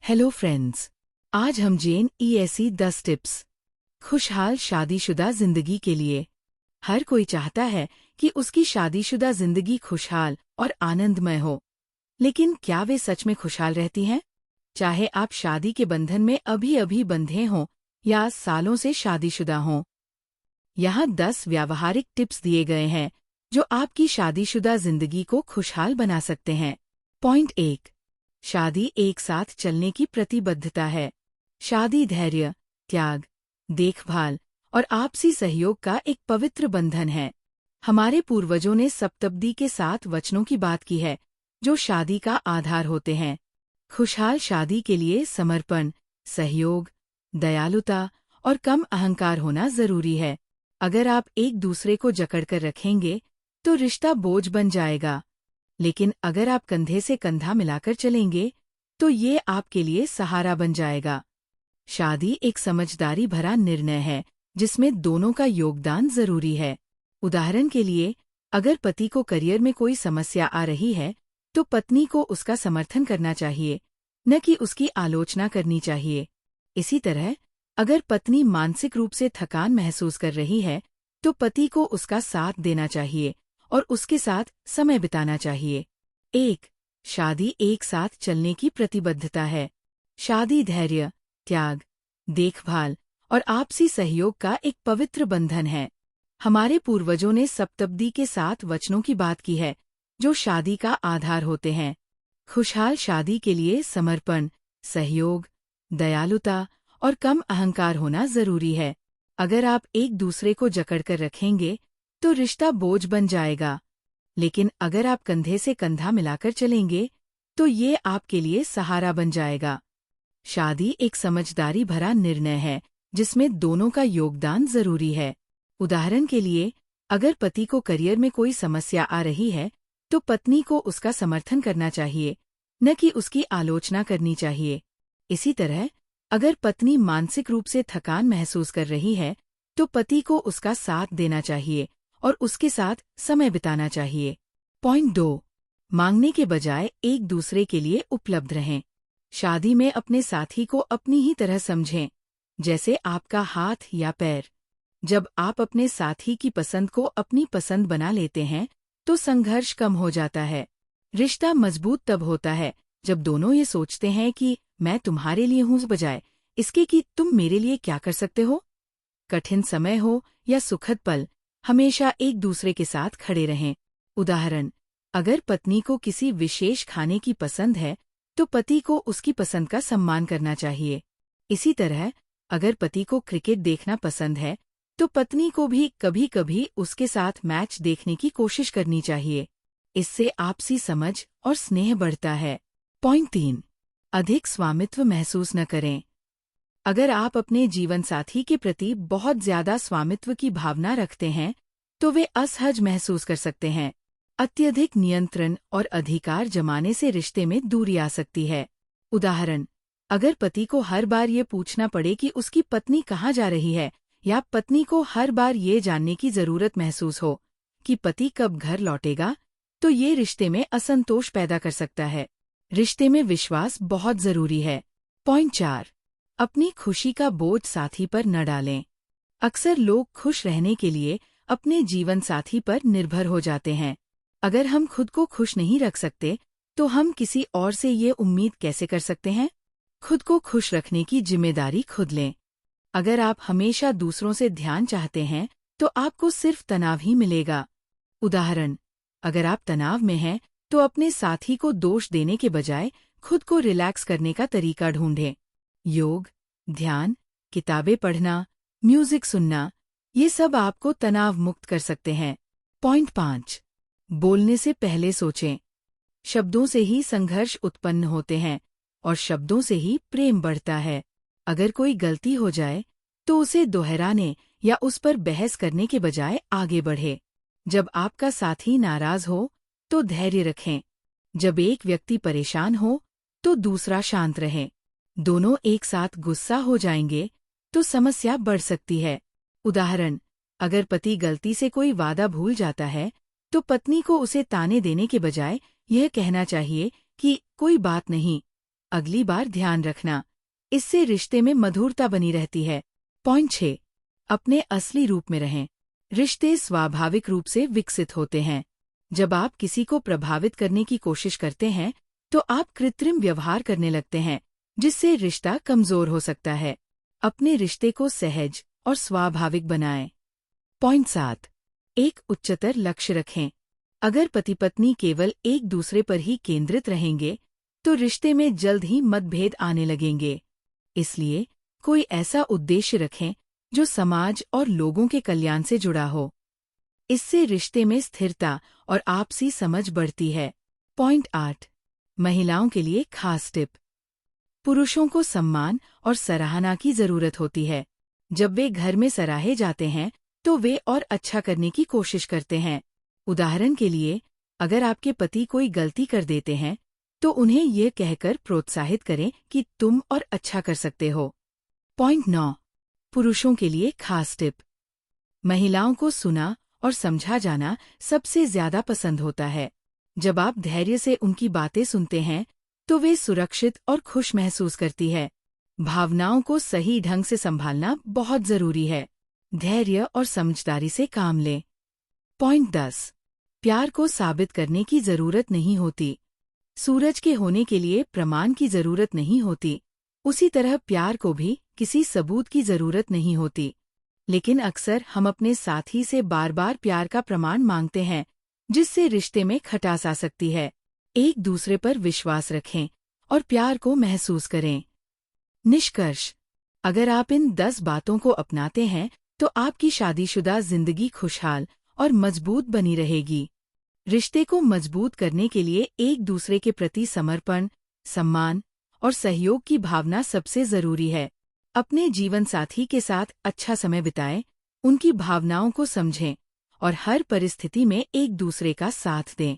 Hello friends, आज हम जेन ऐसी 10 टिप्स खुशहाल शादीशुदा जिंदगी के लिए। हर कोई चाहता है कि उसकी शादीशुदा जिंदगी खुशहाल और आनंदमय हो, लेकिन क्या वे सच में खुशहाल रहती हैं? चाहे आप शादी के बंधन में अभी अभी बंधे हों या सालों से शादीशुदा हों। यहाँ 10 व्यावहारिक टिप्स दिए गए हैं जो आपकी शादीशुदा जिंदगी को खुशहाल बना सकते हैं। पॉइंट 1, शादी एक साथ चलने की प्रतिबद्धता है। शादी धैर्य, त्याग, देखभाल और आपसी सहयोग का एक पवित्र बंधन है। हमारे पूर्वजों ने सप्तपदी के 7 वचनों की बात की है, जो शादी का आधार होते हैं। खुशहाल शादी के लिए समर्पण, सहयोग, दयालुता और कम अहंकार होना जरूरी है। अगर आप एक दूसरे को जकड़कर रखेंगे, तो रिश्ता बोझ बन जाएगा। लेकिन अगर आप कंधे से कंधा मिलाकर चलेंगे, तो ये आपके लिए सहारा बन जाएगा। शादी एक समझदारी भरा निर्णय है, जिसमें दोनों का योगदान जरूरी है। उदाहरण के लिए, अगर पति को करियर में कोई समस्या आ रही है, तो पत्नी को उसका समर्थन करना चाहिए, न कि उसकी आलोचना करनी चाहिए। इसी तरह, अगर पत्नी मानसिक रूप से थकान महसूस कर रही है, तो पति को उसका साथ देना चाहिए और उसके साथ समय बिताना चाहिए। 1. शादी एक साथ चलने की प्रतिबद्धता है। शादी धैर्य, त्याग, देखभाल और आपसी सहयोग का एक पवित्र बंधन है। हमारे पूर्वजों ने सप्तपदी के 7 वचनों की बात की है, जो शादी का आधार होते हैं। खुशहाल शादी के लिए समर्पण, सहयोग, दयालुता और कम अहंकार होना जरूरी है। अगर आप एक दूसरे को जकड़कर रखेंगे, तो रिश्ता बोझ बन जाएगा। लेकिन अगर आप कंधे से कंधा मिलाकर चलेंगे, तो ये आपके लिए सहारा बन जाएगा। शादी एक समझदारी भरा निर्णय है, जिसमें दोनों का योगदान जरूरी है। उदाहरण के लिए, अगर पति को करियर में कोई समस्या आ रही है, तो पत्नी को उसका समर्थन करना चाहिए, न कि उसकी आलोचना करनी चाहिए। इसी तरह, अगर पत्नी मानसिक रूप से थकान महसूस कर रही है, तो पति को उसका साथ देना चाहिए और उसके साथ समय बिताना चाहिए। पॉइंट 2, मांगने के बजाय एक दूसरे के लिए उपलब्ध रहें। शादी में अपने साथी को अपनी ही तरह समझें, जैसे आपका हाथ या पैर। जब आप अपने साथी की पसंद को अपनी पसंद बना लेते हैं, तो संघर्ष कम हो जाता है। रिश्ता मजबूत तब होता है, जब दोनों ये सोचते हैं कि मैं तुम्हारे लिए हूँ, बजाय इसके कि तुम मेरे लिए क्या कर सकते हो। कठिन समय हो या सुखद पल, हमेशा एक दूसरे के साथ खड़े रहें। उदाहरण, अगर पत्नी को किसी विशेष खाने की पसंद है, तो पति को उसकी पसंद का सम्मान करना चाहिए। इसी तरह, अगर पति को क्रिकेट देखना पसंद है, तो पत्नी को भी कभी कभी उसके साथ मैच देखने की कोशिश करनी चाहिए। इससे आपसी समझ और स्नेह बढ़ता है। पॉइंट 3, अधिक स्वामित्व महसूस न करें। अगर आप अपने जीवनसाथी के प्रति बहुत ज्यादा स्वामित्व की भावना रखते हैं, तो वे असहज महसूस कर सकते हैं। अत्यधिक नियंत्रण और अधिकार जमाने से रिश्ते में दूरी आ सकती है। उदाहरण, अगर पति को हर बार ये पूछना पड़े कि उसकी पत्नी कहाँ जा रही है, या पत्नी को हर बार ये जानने की जरूरत महसूस हो कि पति कब घर लौटेगा, तो ये रिश्ते में असंतोष पैदा कर सकता है। रिश्ते में विश्वास बहुत जरूरी है। पॉइंट 4, अपनी खुशी का बोझ साथी पर न डालें। अक्सर लोग खुश रहने के लिए अपने जीवन साथी पर निर्भर हो जाते हैं। अगर हम खुद को खुश नहीं रख सकते, तो हम किसी और से ये उम्मीद कैसे कर सकते हैं? खुद को खुश रखने की जिम्मेदारी खुद लें। अगर आप हमेशा दूसरों से ध्यान चाहते हैं, तो आपको सिर्फ तनाव ही मिलेगा। उदाहरण, अगर आप तनाव में हैं, तो अपने साथी को दोष देने के बजाय खुद को रिलैक्स करने का तरीका ढूंढें। योग, ध्यान, किताबें पढ़ना, म्यूजिक सुनना, ये सब आपको तनाव मुक्त कर सकते हैं। पॉइंट 5, बोलने से पहले सोचें। शब्दों से ही संघर्ष उत्पन्न होते हैं और शब्दों से ही प्रेम बढ़ता है। अगर कोई गलती हो जाए, तो उसे दोहराने या उस पर बहस करने के बजाय आगे बढ़े। जब आपका साथी नाराज हो, तो धैर्य रखें। जब एक व्यक्ति परेशान हो, तो दूसरा शांत रहे। दोनों एक साथ गुस्सा हो जाएंगे, तो समस्या बढ़ सकती है। उदाहरण, अगर पति गलती से कोई वादा भूल जाता है, तो पत्नी को उसे ताने देने के बजाय यह कहना चाहिए कि कोई बात नहीं, अगली बार ध्यान रखना, इससे रिश्ते में मधुरता बनी रहती है। पॉइंट 6, अपने असली रूप में रहें। रिश्ते स्वाभाविक रूप से विकसित होते हैं। जब आप किसी को प्रभावित करने की कोशिश करते हैं तो आप कृत्रिम व्यवहार करने लगते हैं, जिससे रिश्ता कमजोर हो सकता है। अपने रिश्ते को सहज और स्वाभाविक बनाएं। पॉइंट 7, एक उच्चतर लक्ष्य रखें। अगर पति पत्नी केवल एक दूसरे पर ही केंद्रित रहेंगे तो रिश्ते में जल्द ही मतभेद आने लगेंगे। इसलिए कोई ऐसा उद्देश्य रखें जो समाज और लोगों के कल्याण से जुड़ा हो। इससे रिश्ते में स्थिरता और आपसी समझ बढ़ती है। पॉइंट 8, महिलाओं के लिए खास टिप। पुरुषों को सम्मान और सराहना की जरूरत होती है। जब वे घर में सराहे जाते हैं तो वे और अच्छा करने की कोशिश करते हैं। उदाहरण के लिए, अगर आपके पति कोई गलती कर देते हैं तो उन्हें ये कहकर प्रोत्साहित करें कि तुम और अच्छा कर सकते हो। पॉइंट 9, पुरुषों के लिए खास टिप। महिलाओं को सुना और समझा जाना सबसे ज्यादा पसंद होता है। जब आप धैर्य से उनकी बातें सुनते हैं तो वे सुरक्षित और खुश महसूस करती है। भावनाओं को सही ढंग से संभालना बहुत जरूरी है। धैर्य और समझदारी से काम लें। पॉइंट 10, प्यार को साबित करने की जरूरत नहीं होती। सूरज के होने के लिए प्रमाण की जरूरत नहीं होती, उसी तरह प्यार को भी किसी सबूत की जरूरत नहीं होती। लेकिन अक्सर हम अपने साथी से बार बार प्यार का प्रमाण मांगते हैं, जिससे रिश्ते में खटास आ सकती है। एक दूसरे पर विश्वास रखें और प्यार को महसूस करें। निष्कर्ष, अगर आप इन 10 बातों को अपनाते हैं तो आपकी शादीशुदा जिंदगी खुशहाल और मजबूत बनी रहेगी। रिश्ते को मजबूत करने के लिए एक दूसरे के प्रति समर्पण, सम्मान और सहयोग की भावना सबसे जरूरी है। अपने जीवन साथी के साथ अच्छा समय बिताएं, उनकी भावनाओं को समझें और हर परिस्थिति में एक दूसरे का साथ दें।